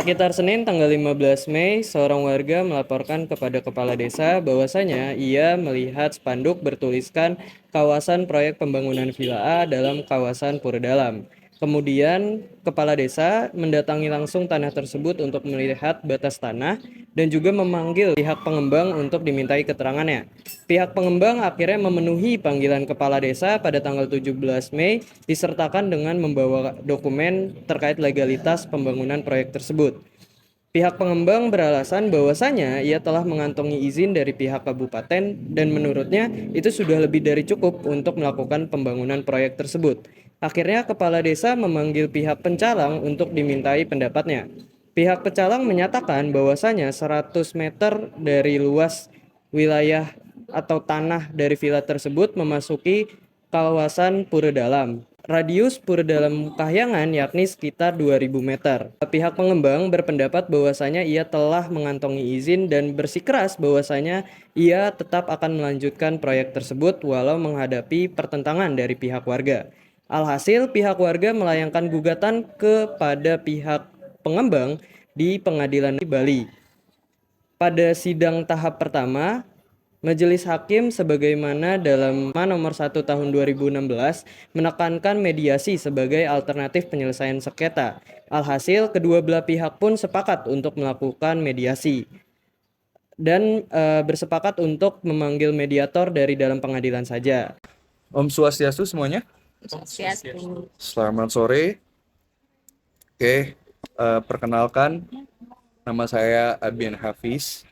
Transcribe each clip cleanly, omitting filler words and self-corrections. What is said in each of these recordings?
Sekitar Senin tanggal 15 Mei, seorang warga melaporkan kepada kepala desa bahwasanya ia melihat spanduk bertuliskan kawasan proyek pembangunan Villa A dalam kawasan Pura Dalam. Kemudian, kepala desa mendatangi langsung tanah tersebut untuk melihat batas tanah dan juga memanggil pihak pengembang untuk dimintai keterangannya. Pihak pengembang akhirnya memenuhi panggilan kepala desa pada tanggal 17 Mei disertakan dengan membawa dokumen terkait legalitas pembangunan proyek tersebut. Pihak pengembang beralasan bahwasanya ia telah mengantongi izin dari pihak kabupaten dan menurutnya itu sudah lebih dari cukup untuk melakukan pembangunan proyek tersebut. Akhirnya kepala desa memanggil pihak pencalang untuk dimintai pendapatnya. Pihak pencalang menyatakan bahwasanya 100 meter dari luas wilayah atau tanah dari villa tersebut memasuki kawasan Pura Dalam. Radius Pura Dalam Kahyangan yakni sekitar 2000 meter. Pihak pengembang berpendapat bahwasanya ia telah mengantongi izin dan bersikeras bahwasanya ia tetap akan melanjutkan proyek tersebut walau menghadapi pertentangan dari pihak warga. Alhasil pihak warga melayangkan gugatan kepada pihak pengembang di Pengadilan Bali. Pada sidang tahap pertama, Majelis Hakim sebagaimana dalam nomor 1 tahun 2016 menekankan mediasi sebagai alternatif penyelesaian sengketa. Alhasil kedua belah pihak pun sepakat untuk melakukan mediasi dan bersepakat untuk memanggil mediator dari dalam pengadilan saja. Om Swastiastu semuanya. Swastiastu. Selamat sore. Oke, perkenalkan nama saya Abian Hafiz.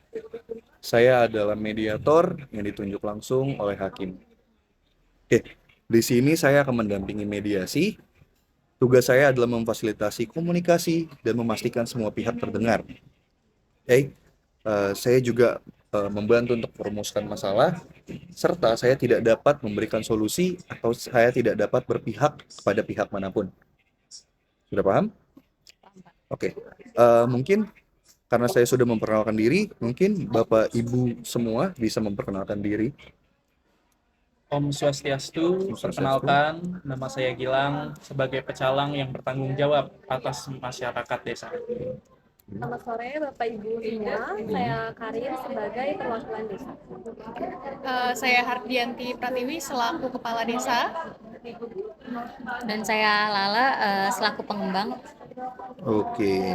Saya adalah mediator yang ditunjuk langsung oleh hakim. Oke, di sini saya akan mendampingi mediasi. Tugas saya adalah memfasilitasi komunikasi dan memastikan semua pihak terdengar. Oke, saya juga membantu untuk merumuskan masalah, serta saya tidak dapat memberikan solusi atau saya tidak dapat berpihak kepada pihak manapun. Sudah paham? Oke, mungkin karena saya sudah memperkenalkan diri, mungkin Bapak Ibu semua bisa memperkenalkan diri. Om Swastiastu, perkenalkan nama saya Gilang sebagai pecalang yang bertanggung jawab atas masyarakat desa. Selamat sore Bapak Ibu semua, saya Karin sebagai perwakilan desa. Saya Hardianti Pratiwi selaku Kepala Desa. Dan saya Lala selaku pengembang. Oke.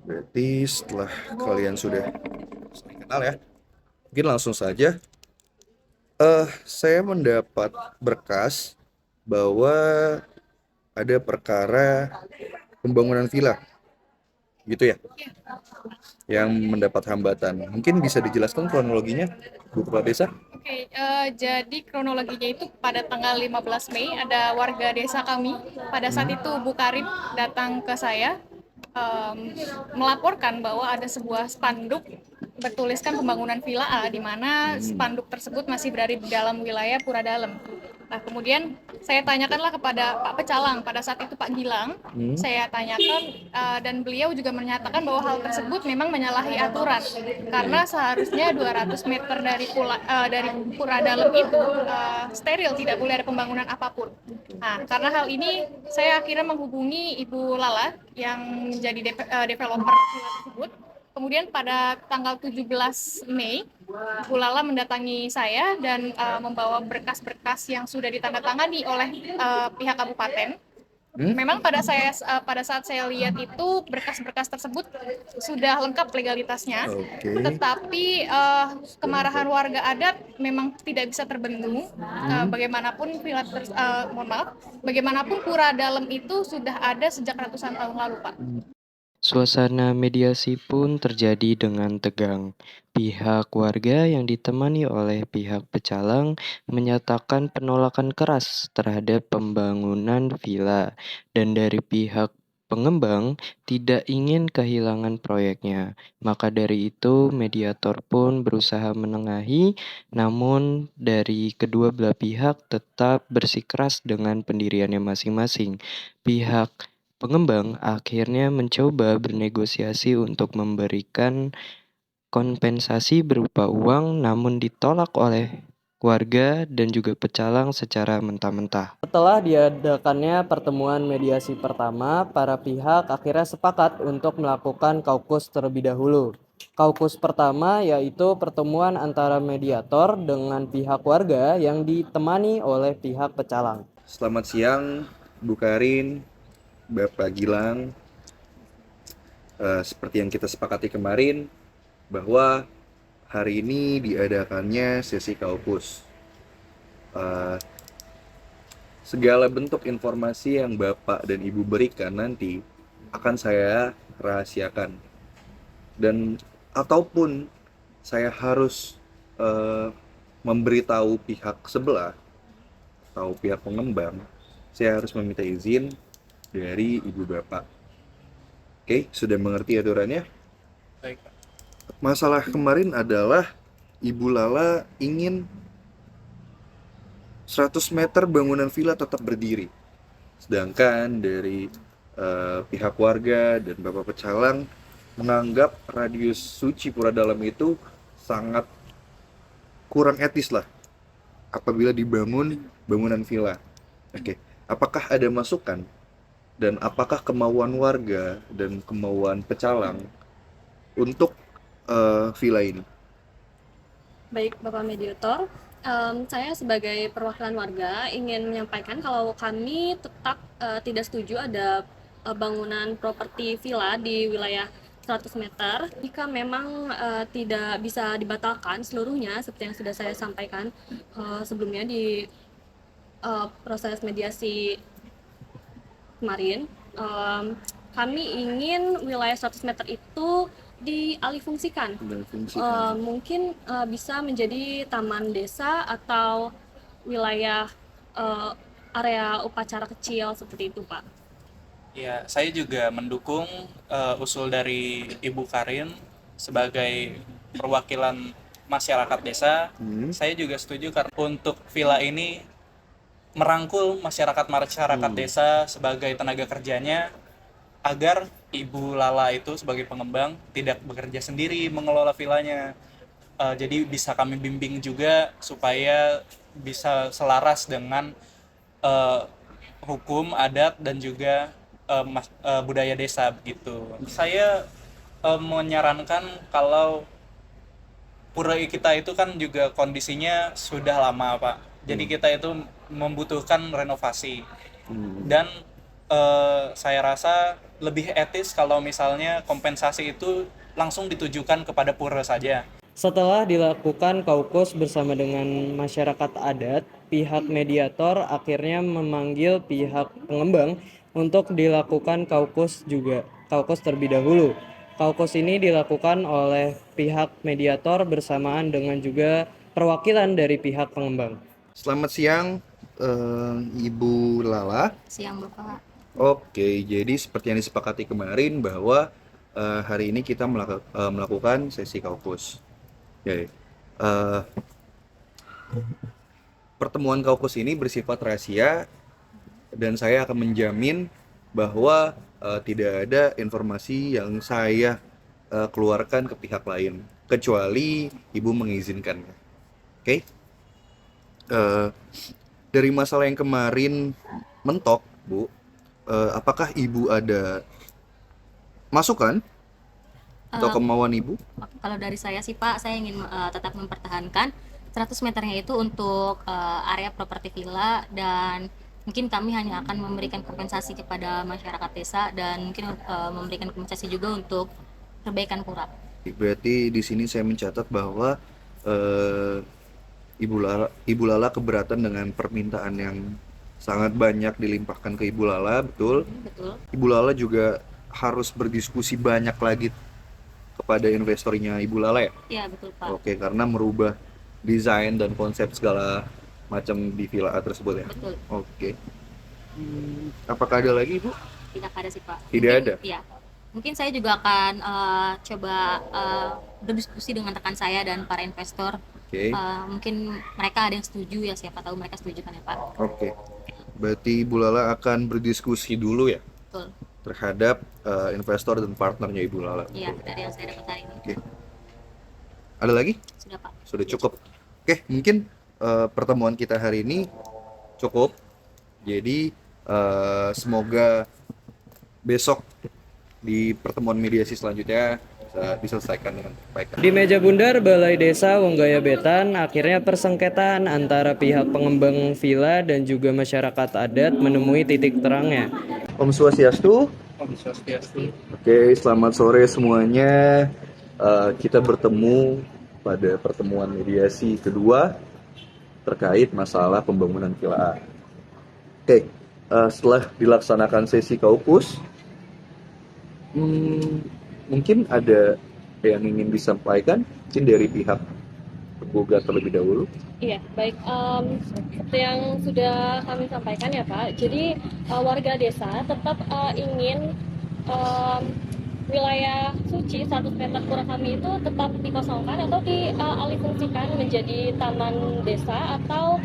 Berarti setelah kalian sudah saling kenal ya, mungkin langsung saja. Saya mendapat berkas bahwa ada perkara pembangunan villa, gitu ya, yang mendapat hambatan. Mungkin bisa dijelaskan kronologinya, Bu Kepala Desa? Oke, jadi kronologinya itu pada tanggal 15 Mei ada warga desa kami. Pada saat itu Bu Karim datang ke saya melaporkan bahwa ada sebuah spanduk bertuliskan pembangunan Villa A, di mana spanduk tersebut masih berada di dalam wilayah Pura Dalam. Nah, kemudian saya tanyakanlah kepada Pak Pecalang, pada saat itu Pak Gilang, saya tanyakan dan beliau juga menyatakan bahwa hal tersebut memang menyalahi aturan, karena seharusnya 200 meter dari Pura Dalam itu steril, tidak boleh ada pembangunan apapun. Nah, karena hal ini saya akhirnya menghubungi Ibu Lala yang menjadi developer villa tersebut. Kemudian pada tanggal 17 Mei, Bu Lala mendatangi saya dan membawa berkas-berkas yang sudah ditandatangani oleh pihak kabupaten. Memang pada saat saya lihat itu berkas-berkas tersebut sudah lengkap legalitasnya, tetapi kemarahan warga adat memang tidak bisa terbendung. Bagaimanapun bagaimanapun Pura Dalam itu sudah ada sejak ratusan tahun lalu, Pak. Suasana mediasi pun terjadi dengan tegang. Pihak warga yang ditemani oleh pihak pecalang menyatakan penolakan keras terhadap pembangunan villa, dan dari pihak pengembang tidak ingin kehilangan proyeknya. Maka dari itu, mediator pun berusaha menengahi, namun dari kedua belah pihak tetap bersikeras dengan pendiriannya masing-masing. Pihak pengembang akhirnya mencoba bernegosiasi untuk memberikan kompensasi berupa uang, namun ditolak oleh warga, dan juga pecalang secara mentah-mentah. Setelah diadakannya pertemuan mediasi pertama, para pihak akhirnya sepakat untuk melakukan kaukus terlebih dahulu. Kaukus pertama yaitu pertemuan antara mediator dengan pihak warga yang ditemani oleh pihak pecalang. Selamat siang, Bu Karin, Bapak Gilang. Seperti yang kita sepakati kemarin, bahwa hari ini diadakannya sesi kaukus. Segala bentuk informasi yang Bapak dan Ibu berikan nanti akan saya rahasiakan. Dan ataupun saya harus memberitahu pihak sebelah atau pihak pengembang, saya harus meminta izin dari Ibu Bapak. Oke, sudah mengerti aturannya? Baik, Pak. Masalah kemarin adalah Ibu Lala ingin 100 meter bangunan villa tetap berdiri. Sedangkan dari pihak warga dan Bapak Pecalang menganggap radius suci Pura Dalam itu sangat kurang etis lah apabila dibangun bangunan villa. Oke, apakah ada masukan? Dan apakah kemauan warga dan kemauan pecalang untuk villa ini? Baik, Bapak Mediator, saya sebagai perwakilan warga ingin menyampaikan kalau kami tetap tidak setuju ada bangunan properti villa di wilayah 100 meter jika memang tidak bisa dibatalkan seluruhnya seperti yang sudah saya sampaikan sebelumnya di proses mediasi kemarin. Kami ingin wilayah 100 meter itu dialihfungsikan. Mungkin bisa menjadi taman desa atau wilayah area upacara kecil seperti itu, Pak. Ya, saya juga mendukung usul dari Ibu Karin sebagai perwakilan masyarakat desa. Saya juga setuju karena untuk villa ini merangkul masyarakat desa sebagai tenaga kerjanya agar Ibu Lala itu sebagai pengembang tidak bekerja sendiri mengelola villanya. Jadi bisa kami bimbing juga supaya bisa selaras dengan hukum, adat, dan juga budaya desa begitu. Saya menyarankan kalau pura kita itu kan juga kondisinya sudah lama, Pak. Jadi kita itu membutuhkan renovasi. Dan saya rasa lebih etis kalau misalnya kompensasi itu langsung ditujukan kepada pura saja. Setelah dilakukan kaukus bersama dengan masyarakat adat, pihak mediator akhirnya memanggil pihak pengembang untuk dilakukan kaukus terlebih dahulu. Kaukus ini dilakukan oleh pihak mediator bersamaan dengan juga perwakilan dari pihak pengembang. Selamat siang, Ibu Lala. Siang Bapak. Oke, jadi seperti yang disepakati kemarin bahwa hari ini kita melakukan sesi kaukus. Oke. Pertemuan kaukus ini bersifat rahasia dan saya akan menjamin bahwa tidak ada informasi yang saya keluarkan ke pihak lain kecuali Ibu mengizinkannya. Oke? Dari masalah yang kemarin mentok, Bu, apakah Ibu ada masukan atau kemauan Ibu? Kalau dari saya sih Pak, saya ingin tetap mempertahankan 100 meternya itu untuk area properti villa, dan mungkin kami hanya akan memberikan kompensasi kepada masyarakat desa dan mungkin memberikan kompensasi juga untuk perbaikan pura. Berarti di sini saya mencatat bahwa Ibu Lala keberatan dengan permintaan yang sangat banyak dilimpahkan ke Ibu Lala, betul? Betul. Ibu Lala juga harus berdiskusi banyak lagi kepada investornya Ibu Lala ya? Iya, betul Pak. Oke, karena merubah desain dan konsep segala macam di villa tersebut ya? Betul. Oke. Apakah ada lagi, Bu? Tidak ada sih Pak. Tidak ada? Iya. Mungkin saya juga akan coba berdiskusi dengan rekan saya dan para investor. Oke. Mungkin mereka ada yang setuju ya, siapa tahu mereka setuju kan ya Pak. Oke. Berarti Ibu Lala akan berdiskusi dulu ya Betul. terhadap investor dan partnernya Ibu Lala. Iya, dari yang saya dapat hari ini. Oke. Ada lagi? Sudah Pak. Sudah cukup. Oke, mungkin pertemuan kita hari ini cukup. Jadi semoga besok di pertemuan mediasi selanjutnya bisa diselesaikan dengan baik. Di meja bundar Balai Desa Wonggaya Betan, akhirnya persengketaan antara pihak pengembang villa dan juga masyarakat adat menemui titik terangnya. Om Swastiastu. Om Swastiastu. Oke, selamat sore semuanya. Kita bertemu pada pertemuan mediasi kedua terkait masalah pembangunan Villa A. Oke, setelah dilaksanakan sesi kaukus, mungkin ada yang ingin disampaikan, mungkin dari pihak tergugat terlebih dahulu. Iya, baik. Seperti yang sudah kami sampaikan ya Pak, jadi warga desa tetap ingin wilayah suci 100 meter pura kami itu tetap dikosongkan atau dialihfungsikan menjadi taman desa atau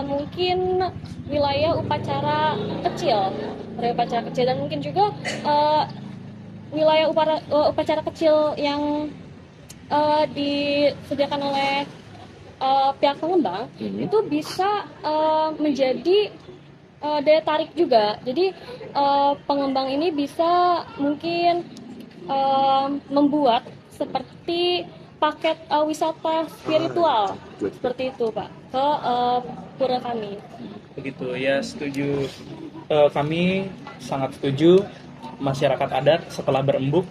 mungkin wilayah upacara kecil, dan mungkin juga wilayah upacara kecil yang disediakan oleh pihak pengembang itu bisa menjadi daya tarik juga. Jadi pengembang ini bisa mungkin membuat seperti paket wisata spiritual seperti itu Pak ke pura kami. Begitu ya, setuju. Kami sangat setuju. Masyarakat adat setelah berembuk,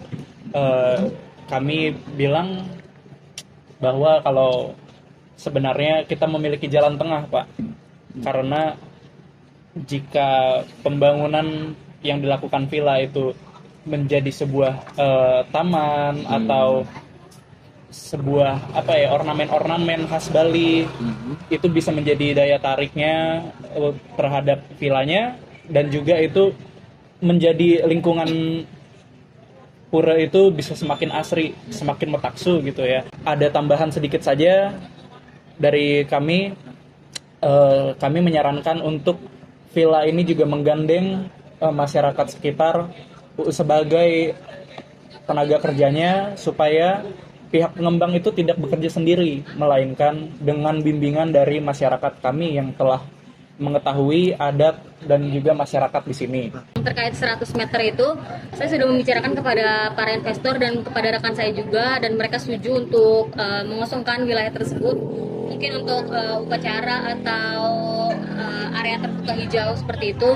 kami bilang bahwa kalau sebenarnya kita memiliki jalan tengah Pak, karena jika pembangunan yang dilakukan villa itu menjadi sebuah taman atau sebuah ornamen-ornamen khas Bali, itu bisa menjadi daya tariknya terhadap villanya, dan juga itu menjadi lingkungan pura itu bisa semakin asri, semakin metaksu gitu ya. Ada tambahan sedikit saja dari kami, kami menyarankan untuk villa ini juga menggandeng masyarakat sekitar sebagai tenaga kerjanya, supaya pihak pengembang itu tidak bekerja sendiri, melainkan dengan bimbingan dari masyarakat kami yang telah mengetahui adat dan juga masyarakat di sini. Terkait 100 meter itu, saya sudah membicarakan kepada para investor dan kepada rekan saya juga, dan mereka setuju untuk mengosongkan wilayah tersebut, mungkin untuk upacara atau area terbuka hijau seperti itu.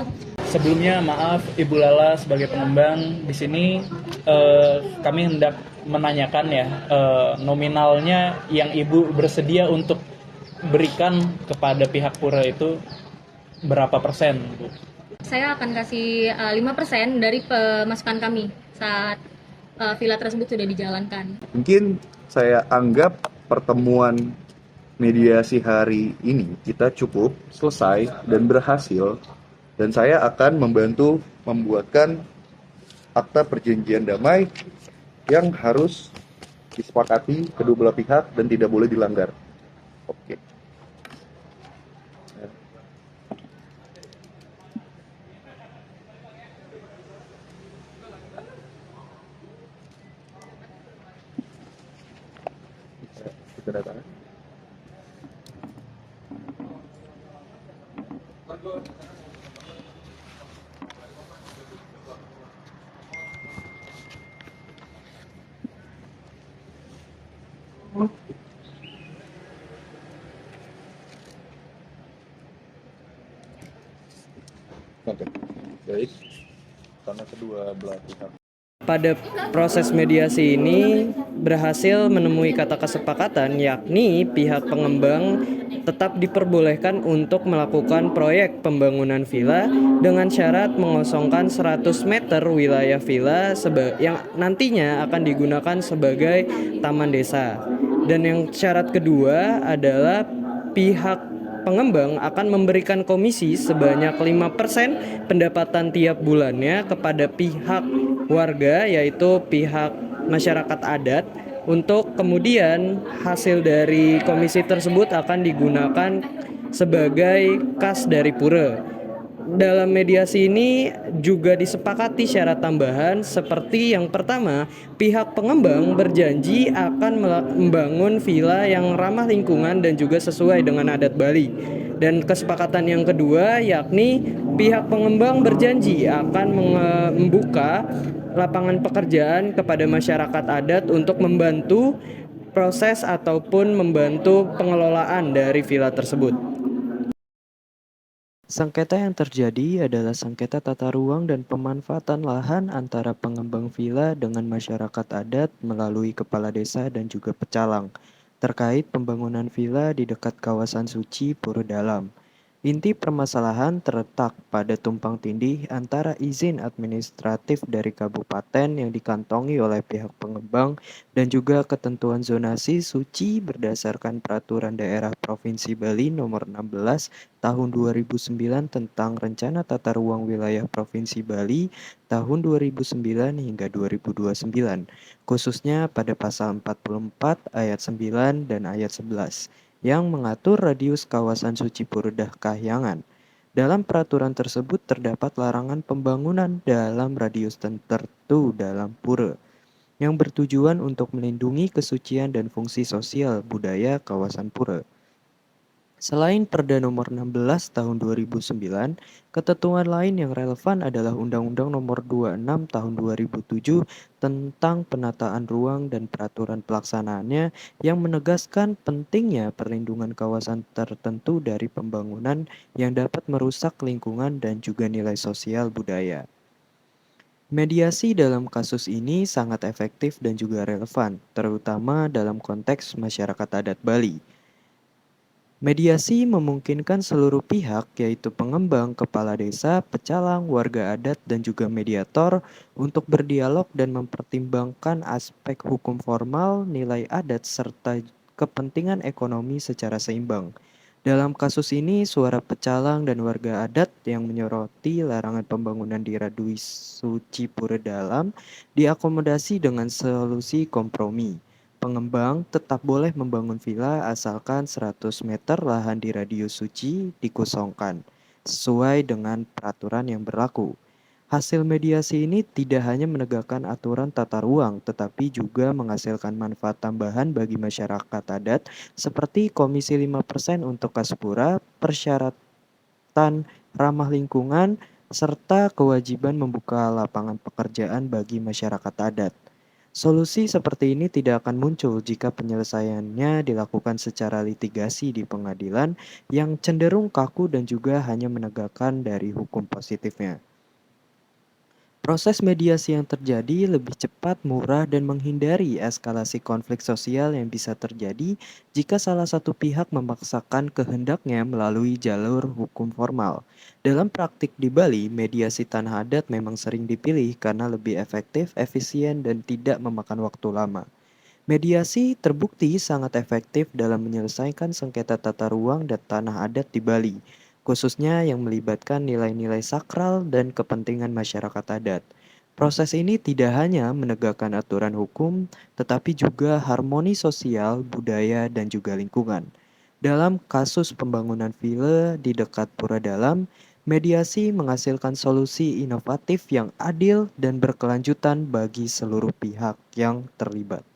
Sebelumnya maaf Ibu Lala sebagai pengembang di sini, kami hendak menanyakan ya, nominalnya yang Ibu bersedia untuk berikan kepada pihak pura itu berapa persen, Bu? Saya akan kasih 5% dari pemasukan kami saat villa tersebut sudah dijalankan. Mungkin saya anggap pertemuan mediasi hari ini kita cukup selesai dan berhasil, dan saya akan membantu membuatkan akta perjanjian damai yang harus disepakati kedua belah pihak dan tidak boleh dilanggar. Oke. Kita datang. Oke, baik. Karena kedua belah pihak. Pada proses mediasi ini berhasil menemui kata kesepakatan, yakni pihak pengembang tetap diperbolehkan untuk melakukan proyek pembangunan villa dengan syarat mengosongkan 100 meter wilayah villa yang nantinya akan digunakan sebagai taman desa. Dan yang syarat kedua adalah pihak pengembang akan memberikan komisi sebanyak 5% pendapatan tiap bulannya kepada pihak warga, yaitu pihak masyarakat adat, untuk kemudian hasil dari komisi tersebut akan digunakan sebagai kas dari pura. Dalam mediasi ini juga disepakati syarat tambahan seperti yang pertama, pihak pengembang berjanji akan membangun villa yang ramah lingkungan dan juga sesuai dengan adat Bali. Dan kesepakatan yang kedua yakni pihak pengembang berjanji akan membuka lapangan pekerjaan kepada masyarakat adat untuk membantu proses ataupun membantu pengelolaan dari villa tersebut. Sengketa yang terjadi adalah sengketa tata ruang dan pemanfaatan lahan antara pengembang villa dengan masyarakat adat melalui kepala desa dan juga pecalang terkait pembangunan villa di dekat kawasan suci Puro Dalam. Inti permasalahan terletak pada tumpang tindih antara izin administratif dari kabupaten yang dikantongi oleh pihak pengembang dan juga ketentuan zonasi suci berdasarkan Peraturan Daerah Provinsi Bali Nomor 16 Tahun 2009 tentang Rencana Tata Ruang Wilayah Provinsi Bali tahun 2009 hingga 2029, khususnya pada pasal 44 ayat 9 dan ayat 11 yang mengatur radius kawasan suci Purdah Kahyangan. Dalam peraturan tersebut terdapat larangan pembangunan dalam radius tertentu dalam pura yang bertujuan untuk melindungi kesucian dan fungsi sosial budaya kawasan pura. Selain Perda Nomor 16 Tahun 2009, ketentuan lain yang relevan adalah Undang-Undang Nomor 26 Tahun 2007 tentang penataan ruang dan peraturan pelaksanaannya yang menegaskan pentingnya perlindungan kawasan tertentu dari pembangunan yang dapat merusak lingkungan dan juga nilai sosial budaya. Mediasi dalam kasus ini sangat efektif dan juga relevan, terutama dalam konteks masyarakat adat Bali. Mediasi memungkinkan seluruh pihak, yaitu pengembang, kepala desa, pecalang, warga adat, dan juga mediator, untuk berdialog dan mempertimbangkan aspek hukum formal, nilai adat, serta kepentingan ekonomi secara seimbang. Dalam kasus ini, suara pecalang dan warga adat yang menyoroti larangan pembangunan di Radui Suci Pura Dalam diakomodasi dengan solusi kompromi. Pengembang tetap boleh membangun villa asalkan 100 meter lahan di radius suci dikosongkan, sesuai dengan peraturan yang berlaku. Hasil mediasi ini tidak hanya menegakkan aturan tata ruang, tetapi juga menghasilkan manfaat tambahan bagi masyarakat adat, seperti Komisi 5% untuk Kaspura, persyaratan ramah lingkungan, serta kewajiban membuka lapangan pekerjaan bagi masyarakat adat. Solusi seperti ini tidak akan muncul jika penyelesaiannya dilakukan secara litigasi di pengadilan yang cenderung kaku dan juga hanya menegakkan dari hukum positifnya. Proses mediasi yang terjadi lebih cepat, murah, dan menghindari eskalasi konflik sosial yang bisa terjadi jika salah satu pihak memaksakan kehendaknya melalui jalur hukum formal. Dalam praktik di Bali, mediasi tanah adat memang sering dipilih karena lebih efektif, efisien, dan tidak memakan waktu lama. Mediasi terbukti sangat efektif dalam menyelesaikan sengketa tata ruang dan tanah adat di Bali, khususnya yang melibatkan nilai-nilai sakral dan kepentingan masyarakat adat. Proses ini tidak hanya menegakkan aturan hukum, tetapi juga harmoni sosial, budaya, dan juga lingkungan. Dalam kasus pembangunan villa di dekat Pura Dalam, mediasi menghasilkan solusi inovatif yang adil dan berkelanjutan bagi seluruh pihak yang terlibat.